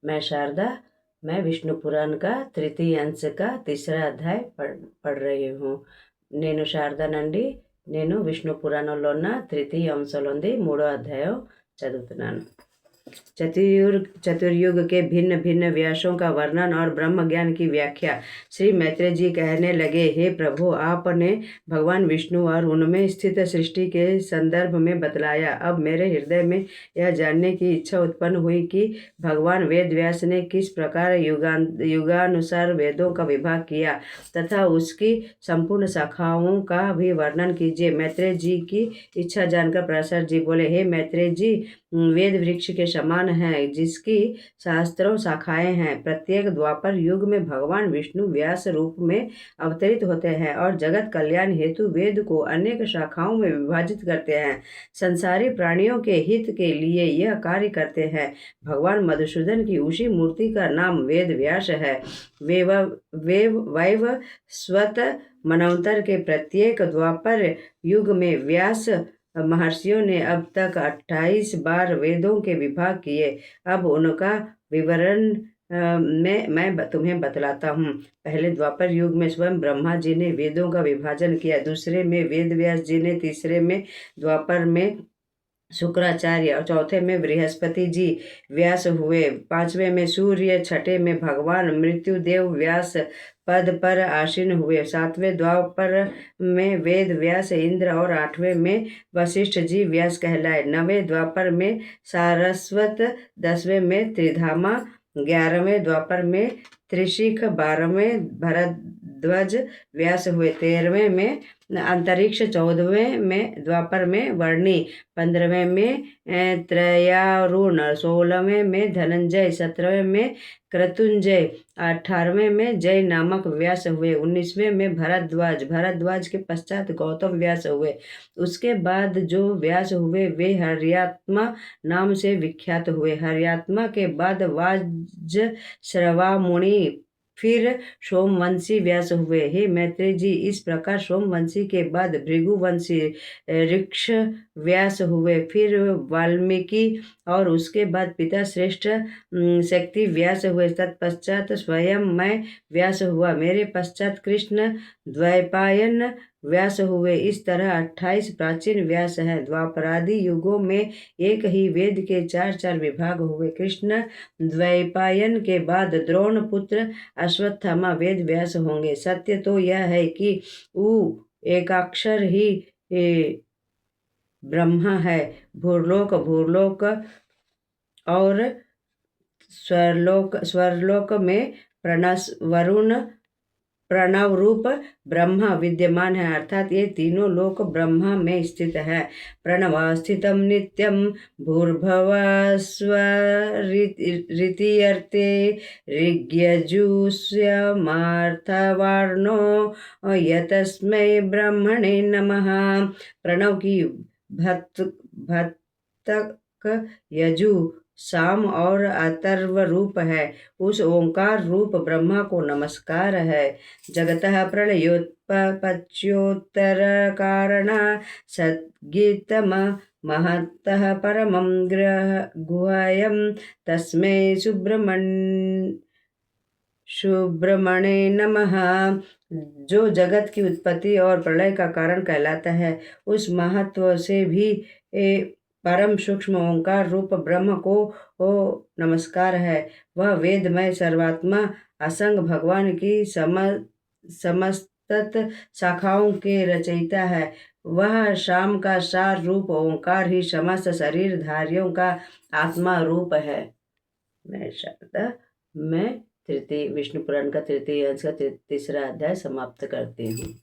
मैं शारदा, मैं विष्णु पुराण का तृतीय अंश का तीसरा अध्याय పढ़ रही हूँ. నేను శారదానండి. నేను విష్ణు పురాణంలో ఉన్న తృతీయ అంశంలోని 3వ అధ్యాయం చదువుతున్నాను. चतुर्युग के भिन्न भिन्न व्यासों का वर्णन और ब्रह्म ज्ञान की व्याख्या. श्री मैत्रेय जी कहने लगे, हे प्रभु, आपने भगवान विष्णु और उनमें स्थित सृष्टि के संदर्भ में बतलाया. अब मेरे हृदय में यह जानने की इच्छा उत्पन्न हुई कि भगवान वेद व्यास ने किस प्रकार युगानुसार वेदों का विभाग किया तथा उसकी संपूर्ण शाखाओं का भी वर्णन कीजिए. मैत्रेय जी की इच्छा जानकर पराशर जी बोले, हे मैत्रेय जी, वेद वृक्ष के समान है जिसकी शास्त्रों शाखाएं हैं. प्रत्येक द्वापर युग में भगवान विष्णु व्यास रूप में अवतरित होते हैं और जगत कल्याण हेतु वेद को अनेक शाखाओं में विभाजित करते हैं. संसारी प्राणियों के हित के लिए यह कार्य करते हैं. भगवान मधुसूदन की उसी मूर्ति का नाम वेद व्यास है. वैवस्वत मनवंतर के प्रत्येक द्वापर युग में व्यास महर्षियों ने अब तक 28 बार वेदों के विभाग किए. अब उनका विवरण मैं तुम्हें बतलाता हूँ. पहले द्वापर युग में स्वयं ब्रह्मा जी ने वेदों का विभाजन किया. दूसरे में वेद व्यास जी ने. तीसरे में द्वापर में शुक्राचार्य और चौथे में बृहस्पति जी व्यास हुए. पांचवें में सूर्य, छठे में भगवान मृत्युदेव व्यास पद पर आसीन हुए. सातवें द्वापर में वेद व्यास इंद्र और आठवें में वशिष्ठ जी व्यास कहलाए. नवें द्वापर में सारस्वत, 10वें में त्रिधामा, 11वें द्वापर में त्रिशिख, 12वें भरद्वाज व्यास हुए. 13वें में अंतरिक्ष, 14वें में द्वापर में वर्णी, 15वें में त्रयारुण, 16वें में धनंजय, 17वें में क्रतुंजय, 18वें में जय नामक व्यास हुए. 19वें में भरद्वाज के पश्चात गौतम व्यास हुए. उसके बाद जो व्यास हुए वे हर्यात्मा नाम से विख्यात हुए. हर्यात्मा के बाद वाजश्रवा मुनि, फिर सोमवंशी व्यास हुए. हे मैत्रेय जी, इस प्रकार सोमवंशी के बाद भृगुवंशी ऋक्ष व्यास हुए. फिर वाल्मीकि और उसके बाद पिता श्रेष्ठ शक्ति व्यास हुए. तत्पश्चात स्वयं मैं व्यास हुआ. मेरे पश्चात कृष्ण द्वैपायन व्यास हुए. इस तरह 28 प्राचीन व्यास हैं. द्वापरादि युगों में एक ही वेद के 4 विभाग हुए. कृष्ण द्वैपायन के बाद द्रोण पुत्र अश्वत्थामा वेद व्यास होंगे. सत्य तो यह है कि ऊ एकाक्षर ही ब्रह्मा है. भूलोक और स्वरलोक में प्रणव रूप ब्रह्मा विद्यमान है. अर्थात ये तीनों लोक ब्रह्मा में स्थित है. प्रणवस्थितम नित्यम भूर्भुवस्वरित्यर्थे ऋग्यजुष्यमार्थवार्णो यतस्मै ब्रह्मणे नमः. प्रणव की भत्तक, यजु, साम और अथर्व रूप है. उस ओंकार रूप ब्रह्मा को नमस्कार है. जगतः प्रलयोत्पत्त्योत्तर कारण सद्गीतम महतः परमं गुह्यं तस्मै सुब्रह्मणे नमः. जो जगत की उत्पत्ति और प्रलय का कारण कहलाता है, उस महत्व से भी परम सूक्ष्म ओंकार रूप ब्रह्म को नमस्कार है. वह वेदमय सर्वात्मा असंग भगवान की समस्त शाखाओं के रचयिता है. वह शाम का सार रूप ओंकार ही समस्त शरीरधारियों का आत्मा रूप है. मैं शारदा, मैं विष्णु पुराण का तृतीय अंश का तीसरा अध्याय समाप्त करती हूँ.